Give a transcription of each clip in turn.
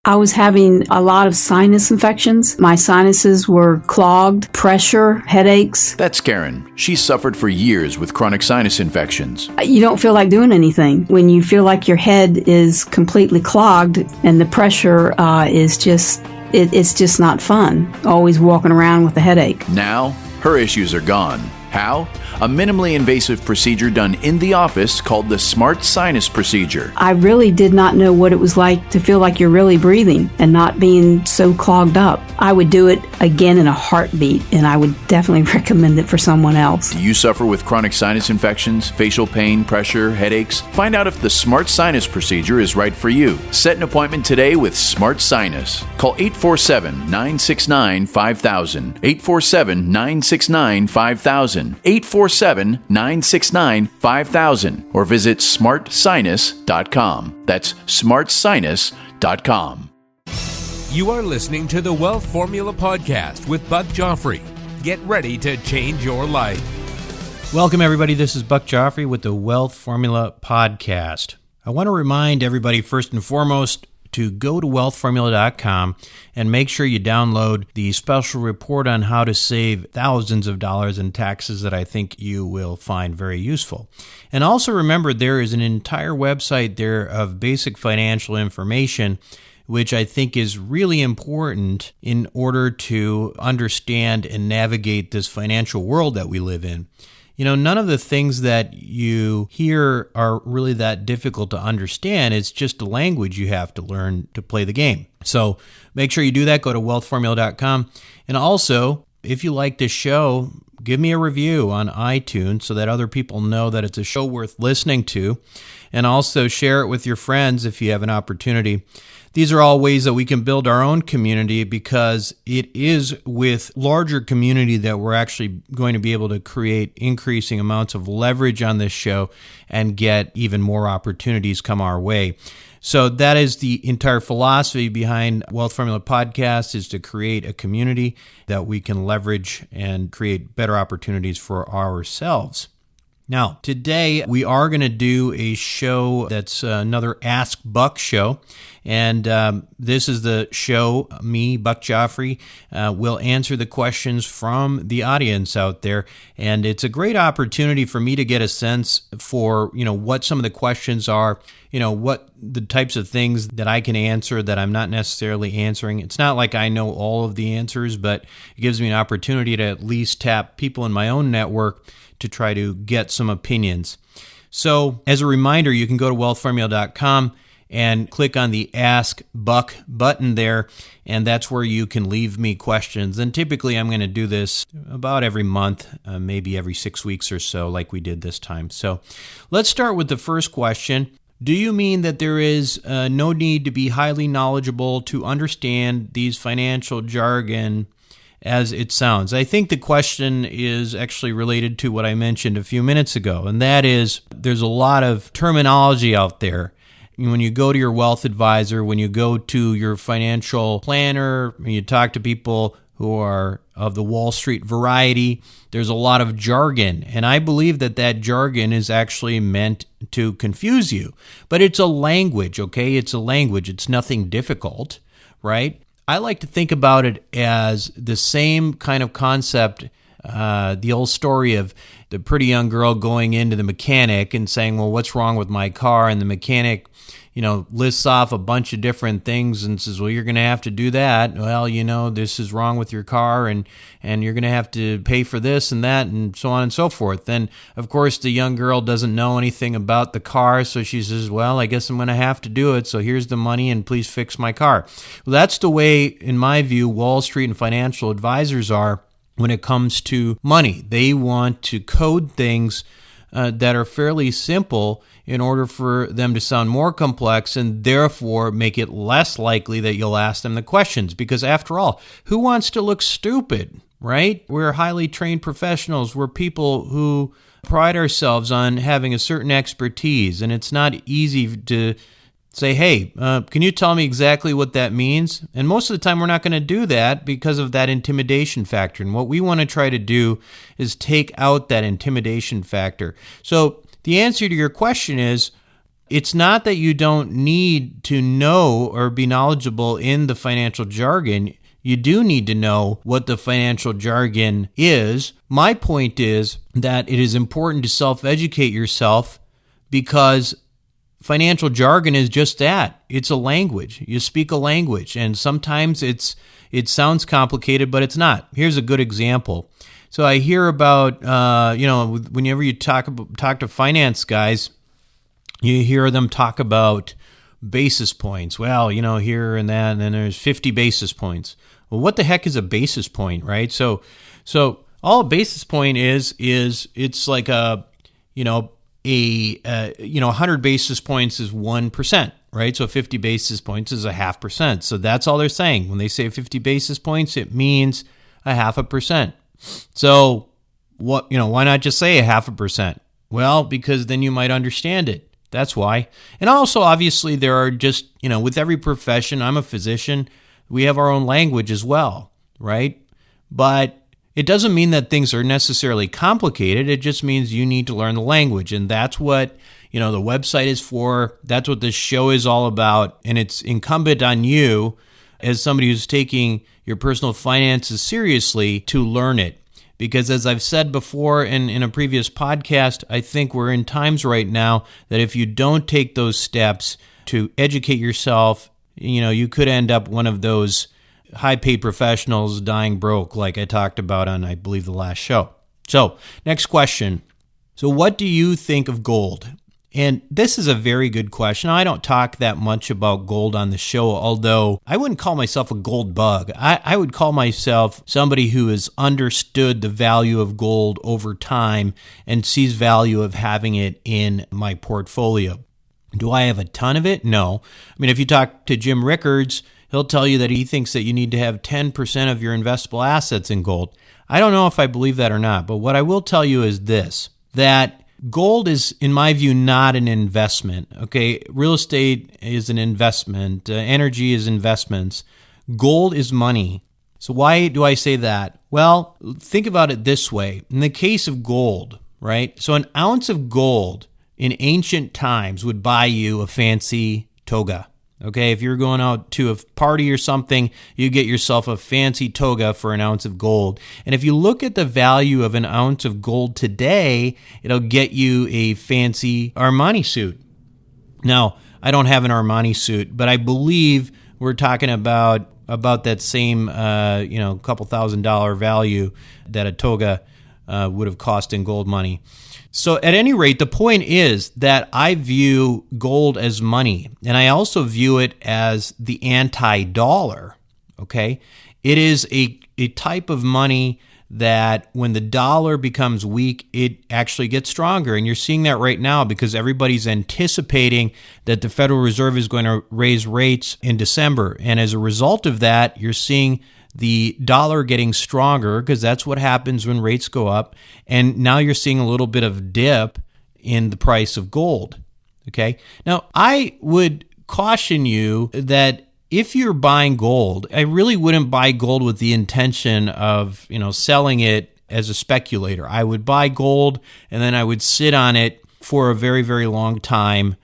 I was having a lot of sinus infections. My sinuses were clogged, pressure, headaches. That's Karen. She's suffered for years with chronic sinus infections. You don't feel like doing anything when you feel like your head is completely clogged and the pressure is just, it's just not fun. Always walking around with a headache. Now, her issues are gone. How? A minimally invasive procedure done in the office called the Smart Sinus Procedure. I really did not know what it was like to feel like you're really breathing and not being so clogged up. I would do it again in a heartbeat, and I would definitely recommend it for someone else. Do you suffer with chronic sinus infections, facial pain, pressure, headaches? Find out if the Smart Sinus Procedure is right for you. Set an appointment today with Smart Sinus. Call 847-969-5000. 847-969-5000. 847-969-5000 or visit smartsinus.com. That's smartsinus.com. You are listening to the Wealth Formula Podcast with Buck Joffrey. Get ready to change your life. Welcome, everybody. This is Buck Joffrey with the Wealth Formula Podcast. I want to remind everybody, first and foremost, to go to wealthformula.com and make sure you download the special report on how to save thousands of dollars in taxes that I think you will find very useful. And also remember, there is an entire website there of basic financial information, which I think is really important in order to understand and navigate this financial world that we live in. You know, none of the things that you hear are really that difficult to understand. It's just a language you have to learn to play the game. So make sure you do that. Go to wealthformula.com. And also, if you like this show, give me a review on iTunes so that other people know that it's a show worth listening to. And also share it with your friends if you have an opportunity. These are all ways that we can build our own community, because it is with larger community that we're actually going to be able to create increasing amounts of leverage on this show and get even more opportunities come our way. So that is the entire philosophy behind Wealth Formula Podcast, is to create a community that we can leverage and create better opportunities for ourselves. Now, today we are going to do a show that's another Ask Buck show. And this is the show, me, Buck Joffrey, will answer the questions from the audience out there. And it's a great opportunity for me to get a sense for, what some of the questions are, what the types of things that I can answer that I'm not necessarily answering. It's not like I know all of the answers, but it gives me an opportunity to at least tap people in my own network to try to get some opinions. So as a reminder, you can go to wealthformula.com and click on the Ask Buck button there, and that's where you can leave me questions. And typically I'm going to do this about every month, maybe every 6 weeks or so, like we did this time. So let's start with the first question. Do you mean that there is no need to be highly knowledgeable to understand these financial jargon as it sounds? I think the question is actually related to what I mentioned a few minutes ago, and that is there's a lot of terminology out there. When you go to your wealth advisor, when you go to your financial planner, when you talk to people who are of the Wall Street variety, there's a lot of jargon. And I believe that jargon is actually meant to confuse you. But it's a language, okay? It's a language. It's nothing difficult, right? I like to think about it as the same kind of concept, the old story of the pretty young girl going into the mechanic and saying, well, what's wrong with my car? And the mechanic, lists off a bunch of different things and says, well, you're going to have to do that. Well, this is wrong with your car and you're going to have to pay for this and that and so on and so forth. Then, of course, the young girl doesn't know anything about the car, so she says, well, I guess I'm going to have to do it, so here's the money and please fix my car. Well, that's the way, in my view, Wall Street and financial advisors are when it comes to money. They want to code things that are fairly simple in order for them to sound more complex and therefore make it less likely that you'll ask them the questions. Because after all, who wants to look stupid, right? We're highly trained professionals. We're people who pride ourselves on having a certain expertise, and it's not easy to say, hey, can you tell me exactly what that means? And most of the time we're not going to do that because of that intimidation factor. And what we want to try to do is take out that intimidation factor. So the answer to your question is, It's not that you don't need to know or be knowledgeable in the financial jargon. You do need to know what the financial jargon is. My point is that it is important to self-educate yourself because financial jargon is just that. It's a language. You speak a language, and sometimes it sounds complicated, but it's not. Here's a good example. So I hear about, whenever you talk to finance guys, you hear them talk about basis points. Well, here and that, and then there's 50 basis points. Well, what the heck is a basis point, right? So all a basis point is it's like 100 basis points is 1%, right? So 50 basis points is 0.5%. So that's all they're saying. When they say 50 basis points, it means 0.5%. So why not just say 0.5%? Well, because then you might understand it. That's why. And also, obviously, there are just, with every profession, I'm a physician, we have our own language as well, right? But it doesn't mean that things are necessarily complicated. It just means you need to learn the language. And that's what, the website is for. That's what this show is all about. And it's incumbent on you as somebody who's taking your personal finances seriously to learn it. Because as I've said before in a previous podcast, I think we're in times right now that if you don't take those steps to educate yourself, you could end up one of those high-paid professionals dying broke like I talked about on, I believe, the last show. So, next question. So what do you think of gold? And this is a very good question. I don't talk that much about gold on the show, although I wouldn't call myself a gold bug. I would call myself somebody who has understood the value of gold over time and sees value of having it in my portfolio. Do I have a ton of it? No. I mean, if you talk to Jim Rickards, he'll tell you that he thinks that you need to have 10% of your investable assets in gold. I don't know if I believe that or not, but what I will tell you is this, that gold is, in my view, not an investment. Okay, real estate is an investment. Energy is investments. Gold is money. So why do I say that? Well, think about it this way. In the case of gold, right? So an ounce of gold in ancient times would buy you a fancy toga. Okay, if you're going out to a party or something, you get yourself a fancy toga for an ounce of gold. And if you look at the value of an ounce of gold today, it'll get you a fancy Armani suit. Now, I don't have an Armani suit, but I believe we're talking about that same, couple $1,000 value that a toga would have cost in gold money. So at any rate, the point is that I view gold as money, and I also view it as the anti-dollar, okay? It is a type of money that when the dollar becomes weak, it actually gets stronger. And you're seeing that right now because everybody's anticipating that the Federal Reserve is going to raise rates in December. And as a result of that, you're seeing the dollar getting stronger because that's what happens when rates go up. And now you're seeing a little bit of dip in the price of gold. Okay. Now, I would caution you that if you're buying gold, I really wouldn't buy gold with the intention of, selling it as a speculator. I would buy gold and then I would sit on it for a very, very long time,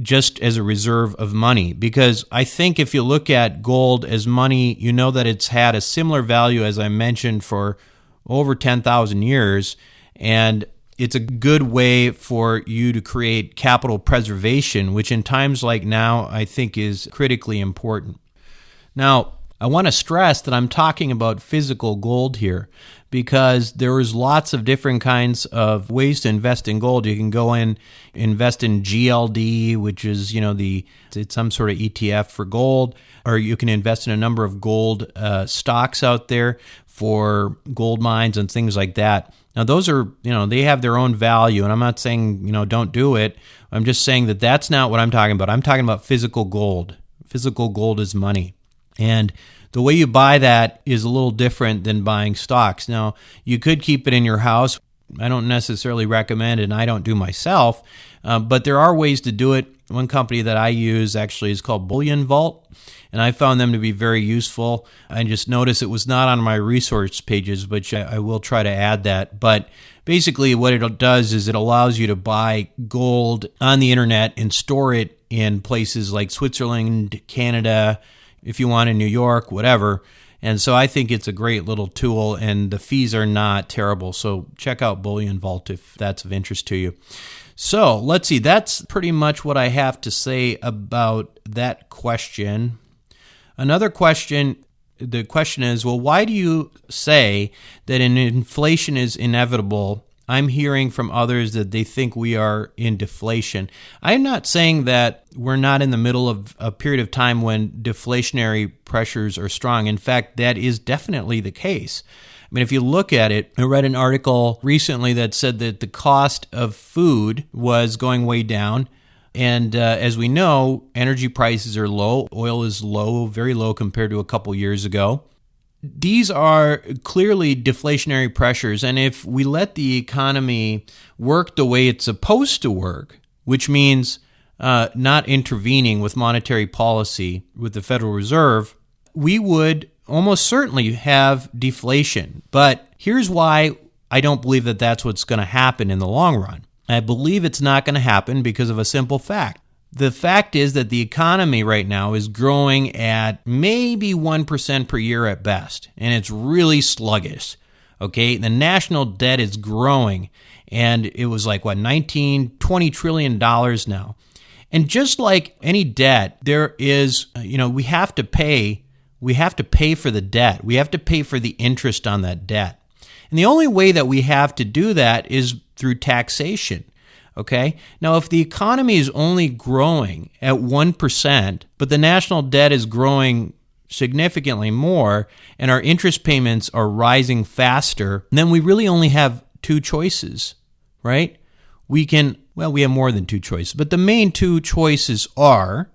just as a reserve of money. Because I think if you look at gold as money, you know that it's had a similar value, as I mentioned, for over 10,000 years. And it's a good way for you to create capital preservation, which in times like now, I think is critically important. Now, I want to stress that I'm talking about physical gold here because there is lots of different kinds of ways to invest in gold. You can go in, invest in GLD, which is, it's some sort of ETF for gold, or you can invest in a number of gold stocks out there for gold mines and things like that. Now, those are, they have their own value, and I'm not saying, don't do it. I'm just saying that that's not what I'm talking about. I'm talking about physical gold. Physical gold is money. And the way you buy that is a little different than buying stocks. Now, you could keep it in your house. I don't necessarily recommend it, and I don't do myself, but there are ways to do it. One company that I use actually is called Bullion Vault, and I found them to be very useful. I just noticed it was not on my resource pages, but I will try to add that. But basically what it does is it allows you to buy gold on the internet and store it in places like Switzerland, Canada, if you want in New York, whatever. And so I think it's a great little tool, and the fees are not terrible. So check out Bullion Vault if that's of interest to you. So let's see. That's pretty much what I have to say about that question. Another question, the question is, well, why do you say that an inflation is inevitable? I'm hearing from others that they think we are in deflation. I'm not saying that we're not in the middle of a period of time when deflationary pressures are strong. In fact, that is definitely the case. I mean, if you look at it, I read an article recently that said that the cost of food was going way down. And as we know, energy prices are low. Oil is low, very low compared to a couple years ago. These are clearly deflationary pressures. And if we let the economy work the way it's supposed to work, which means not intervening with monetary policy with the Federal Reserve, we would almost certainly have deflation. But here's why I don't believe that that's what's going to happen in the long run. I believe it's not going to happen because of a simple fact. The fact is that the economy right now is growing at maybe 1% per year at best, and it's really sluggish. Okay, the national debt is growing, and it was like, $19-20 trillion now. And just like any debt, there is, we have to pay for the debt. We have to pay for the interest on that debt. And the only way that we have to do that is through taxation. Okay? Now, if the economy is only growing at 1%, but the national debt is growing significantly more, and our interest payments are rising faster, then we really only have two choices, right? We have more than two choices, but the main two choices are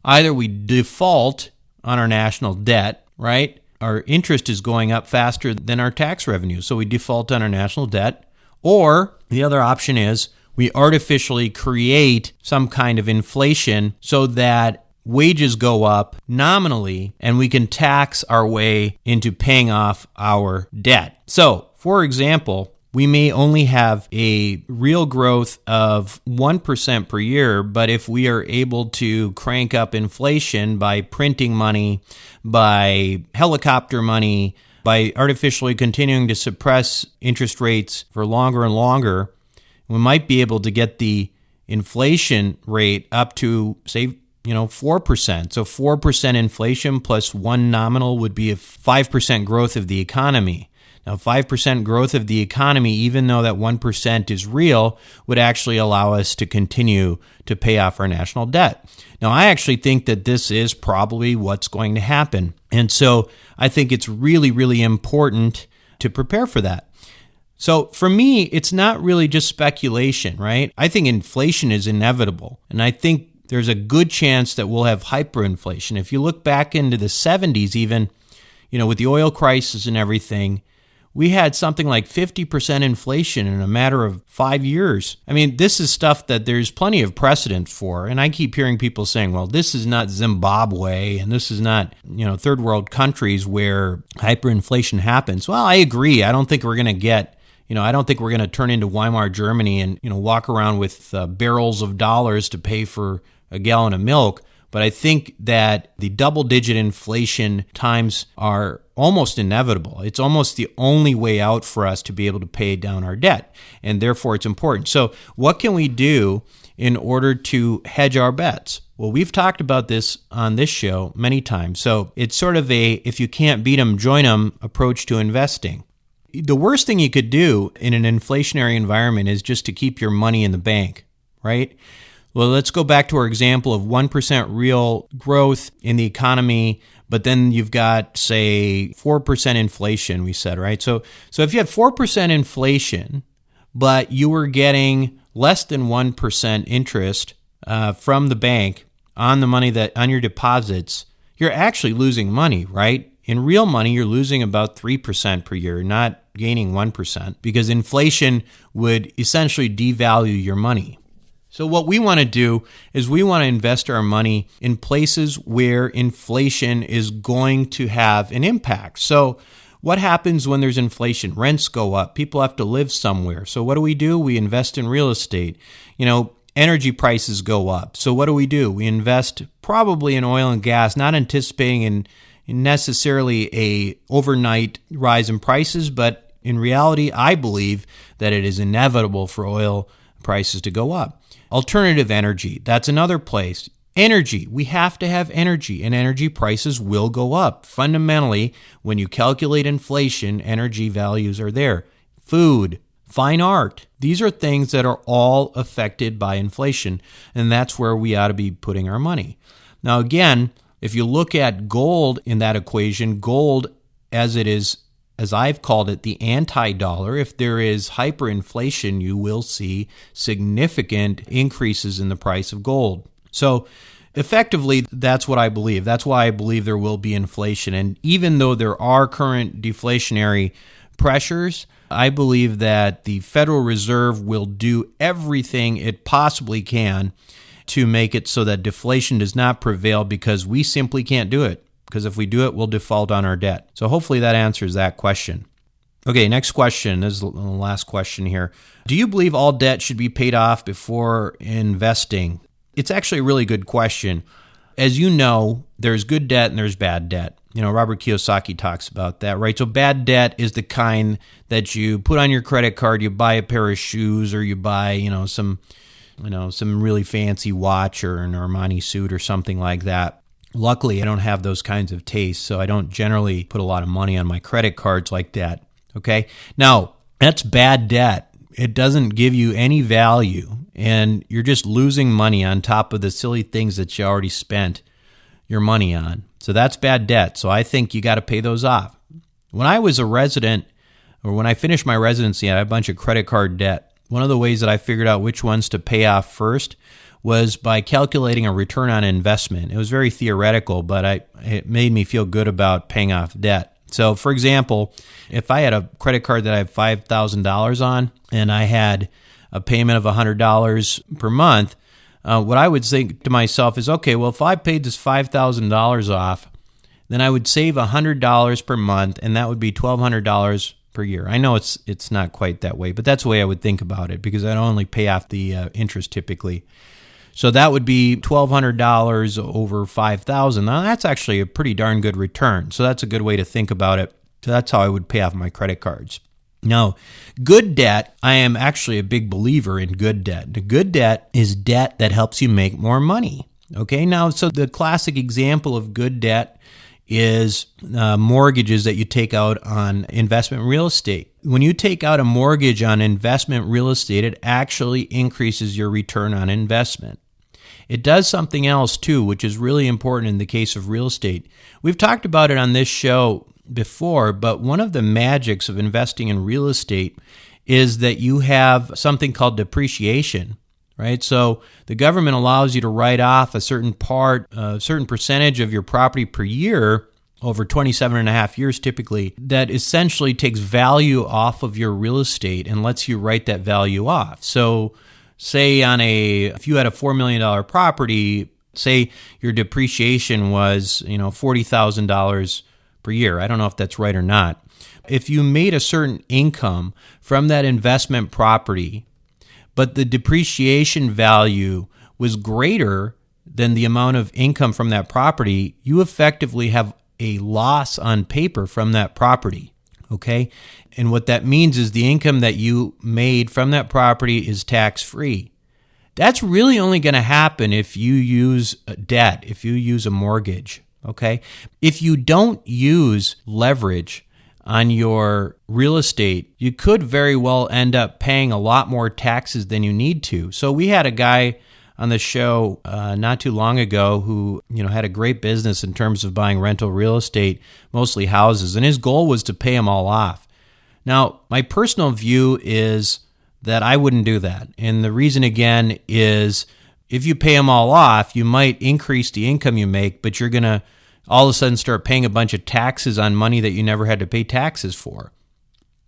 either we default on our national debt, right? Our interest is going up faster than our tax revenue, so we default on our national debt. Or the other option is we artificially create some kind of inflation so that wages go up nominally and we can tax our way into paying off our debt. So, for example, we may only have a real growth of 1% per year, but if we are able to crank up inflation by printing money, by helicopter money, by artificially continuing to suppress interest rates for longer and longer, we might be able to get the inflation rate up to, say, 4%. So 4% inflation plus one nominal would be a 5% growth of the economy. Now, 5% growth of the economy, even though that 1% is real, would actually allow us to continue to pay off our national debt. Now, I actually think that this is probably what's going to happen. And so I think it's really, really important to prepare for that. So for me, it's not really just speculation, right? I think inflation is inevitable. And I think there's a good chance that we'll have hyperinflation. If you look back into the 70s even, with the oil crisis and everything, we had something like 50% inflation in a matter of 5 years. I mean, this is stuff that there's plenty of precedent for. And I keep hearing people saying, well, this is not Zimbabwe and this is not, third world countries where hyperinflation happens. Well, I agree. I don't think we're going to get, I don't think we're going to turn into Weimar Germany and, walk around with barrels of dollars to pay for a gallon of milk. But I think that the double-digit inflation times are almost inevitable. It's almost the only way out for us to be able to pay down our debt, and therefore it's important. So what can we do in order to hedge our bets? Well, we've talked about this on this show many times. So it's sort of a if you can't beat 'em, join 'em approach to investing. The worst thing you could do in an inflationary environment is just to keep your money in the bank, right? Well, let's go back to our example of 1% real growth in the economy, but then you've got, say, 4% inflation, we said, right? So if you had 4% inflation, but you were getting less than 1% interest from the bank on the money on your deposits, you're actually losing money, right? In real money, you're losing about 3% per year, not gaining 1%, because inflation would essentially devalue your money. So what we want to do is we want to invest our money in places where inflation is going to have an impact. So what happens when there's inflation? Rents go up. People have to live somewhere. So what do? We invest in real estate. Energy prices go up. So what do? We invest probably in oil and gas, not anticipating in necessarily a overnight rise in prices, but in reality, I believe that it is inevitable for oil prices to go up. Alternative energy, that's another place. Energy, we have to have energy, and energy prices will go up. Fundamentally, when you calculate inflation, energy values are there. Food, fine art, these are things that are all affected by inflation, and that's where we ought to be putting our money. Now, again, if you look at gold in that equation, gold as it is, as I've called it, the anti-dollar, if there is hyperinflation, you will see significant increases in the price of gold. So effectively, that's what I believe. That's why I believe there will be inflation. And even though there are current deflationary pressures, I believe that the Federal Reserve will do everything it possibly can to make it so that deflation does not prevail, because we simply can't do it. Because if we do it, we'll default on our debt. So hopefully that answers that question. Okay, next question. This is the last question here. Do you believe all debt should be paid off before investing? It's actually a really good question. As you know, there's good debt and there's bad debt. Robert Kiyosaki talks about that, right? So bad debt is the kind that you put on your credit card, you buy a pair of shoes, or you buy, some really fancy watch or an Armani suit or something like that. Luckily, I don't have those kinds of tastes, so I don't generally put a lot of money on my credit cards like that, okay? Now, that's bad debt. It doesn't give you any value, and you're just losing money on top of the silly things that you already spent your money on. So that's bad debt. So I think you got to pay those off. When I was a resident, or when I finished my residency, I had a bunch of credit card debt. One of the ways that I figured out which ones to pay off first was by calculating a return on investment. It was very theoretical, but it made me feel good about paying off debt. So, for example, if I had a credit card that I have $5,000 on and I had a payment of $100 per month, what I would think to myself is, okay, well, if I paid this $5,000 off, then I would save $100 per month, and that would be $1,200 per year. I know it's not quite that way, but that's the way I would think about it, because I'd only pay off the interest typically. So that would be $1,200 over $5,000. Now, that's actually a pretty darn good return. So that's a good way to think about it. So that's how I would pay off my credit cards. Now, good debt, I am actually a big believer in good debt. The good debt is debt that helps you make more money. Okay, now, so the classic example of good debt is mortgages that you take out on investment real estate. When you take out a mortgage on investment real estate, it actually increases your return on investment. It does something else too, which is really important in the case of real estate. We've talked about it on this show before, but one of the magics of investing in real estate is that you have something called depreciation, right? So the government allows you to write off a certain percentage of your property per year over 27 and a half years typically, that essentially takes value off of your real estate and lets you write that value off. So say if you had a $4 million property, say your depreciation was, $40,000 per year. I don't know if that's right or not. If you made a certain income from that investment property, but the depreciation value was greater than the amount of income from that property, you effectively have a loss on paper from that property, okay? And what that means is the income that you made from that property is tax-free. That's really only going to happen if you use debt, if you use a mortgage, okay? If you don't use leverage on your real estate, you could very well end up paying a lot more taxes than you need to. So we had a guy on the show not too long ago who had a great business in terms of buying rental real estate, mostly houses, and his goal was to pay them all off. Now, my personal view is that I wouldn't do that. And the reason, again, is if you pay them all off, you might increase the income you make, but you're going to all of a sudden start paying a bunch of taxes on money that you never had to pay taxes for.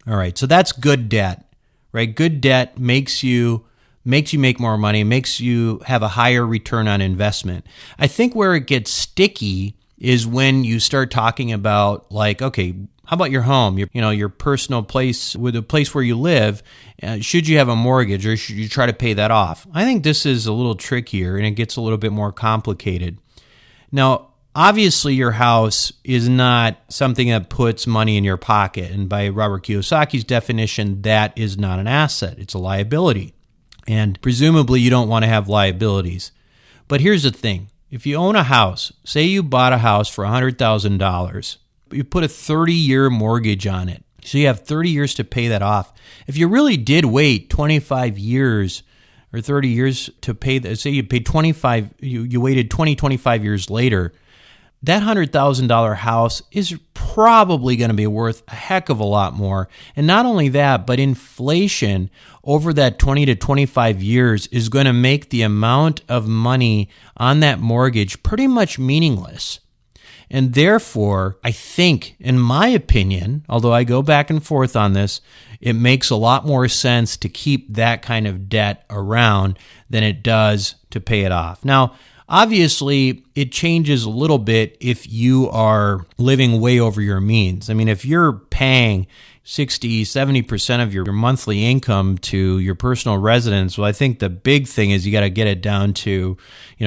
All right, so that's good debt, right? Good debt makes you make more money, makes you have a higher return on investment. I think where it gets sticky is when you start talking about, like, okay, how about your home, your personal place, with the place where you live? Should you have a mortgage, or should you try to pay that off? I think this is a little trickier, and it gets a little bit more complicated. Now, obviously, your house is not something that puts money in your pocket, and by Robert Kiyosaki's definition, that is not an asset. It's a liability, and presumably you don't want to have liabilities. But here's the thing. If you own a house, say you bought a house for $100,000, you put a 30-year mortgage on it, so you have 30 years to pay that off. If you really did wait 25 years or 30 years to pay that, say you paid 25, you waited 25 years later, that $100,000 house is probably going to be worth a heck of a lot more. And not only that, but inflation over that 20 to 25 years is going to make the amount of money on that mortgage pretty much meaningless. And therefore, I think, in my opinion, although I go back and forth on this, it makes a lot more sense to keep that kind of debt around than it does to pay it off. Now, obviously, it changes a little bit if you are living way over your means. I mean, if you're paying 60, 70% of your monthly income to your personal residence, well, I think the big thing is you got to get it down to,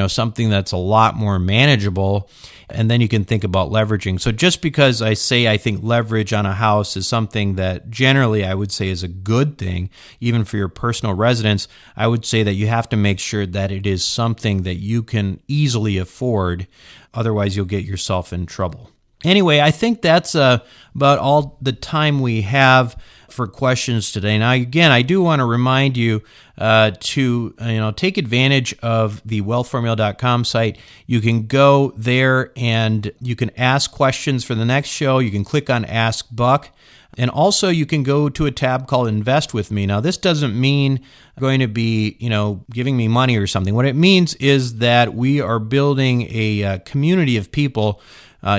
something that's a lot more manageable, and then you can think about leveraging. So just because I think leverage on a house is something that generally I would say is a good thing, even for your personal residence, I would say that you have to make sure that it is something that you can easily afford. Otherwise, you'll get yourself in trouble. Anyway, I think that's about all the time we have for questions today. Now, again, I do want to remind you to take advantage of the wealthformula.com site. You can go there and you can ask questions for the next show. You can click on Ask Buck. And also you can go to a tab called Invest With Me. Now, this doesn't mean going to be, giving me money or something. What it means is that we are building a community of people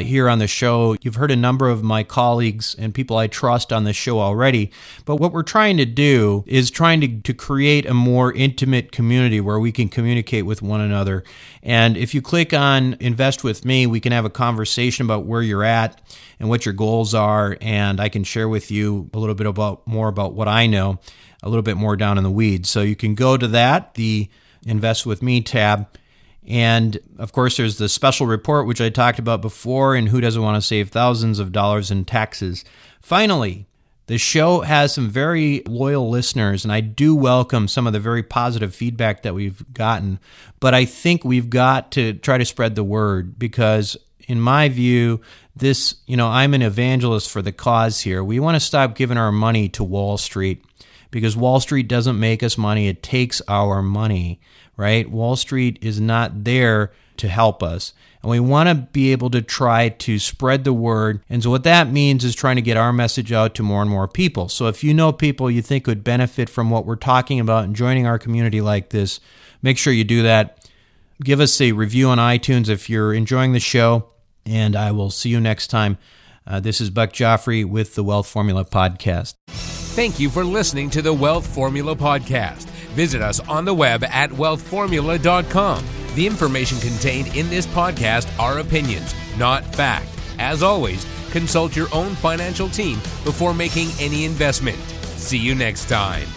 here on the show. You've heard a number of my colleagues and people I trust on the show already, but what we're trying to do is trying to create a more intimate community where we can communicate with one another. And if you click on Invest With Me, we can have a conversation about where you're at and what your goals are, and I can share with you a little bit more about what I know, a little bit more down in the weeds. So you can go to that, the Invest With Me tab. And, of course, there's the special report, which I talked about before, and who doesn't want to save thousands of dollars in taxes. Finally, the show has some very loyal listeners, and I do welcome some of the very positive feedback that we've gotten. But I think we've got to try to spread the word because, in my view, I'm an evangelist for the cause here. We want to stop giving our money to Wall Street because Wall Street doesn't make us money. It takes our money. Right? Wall Street is not there to help us. And we want to be able to try to spread the word. And so what that means is trying to get our message out to more and more people. So if you know people you think would benefit from what we're talking about and joining our community like this, make sure you do that. Give us a review on iTunes if you're enjoying the show. And I will see you next time. This is Buck Joffrey with the Wealth Formula Podcast. Thank you for listening to the Wealth Formula Podcast. Visit us on the web at wealthformula.com. The information contained in this podcast are opinions, not fact. As always, consult your own financial team before making any investment. See you next time.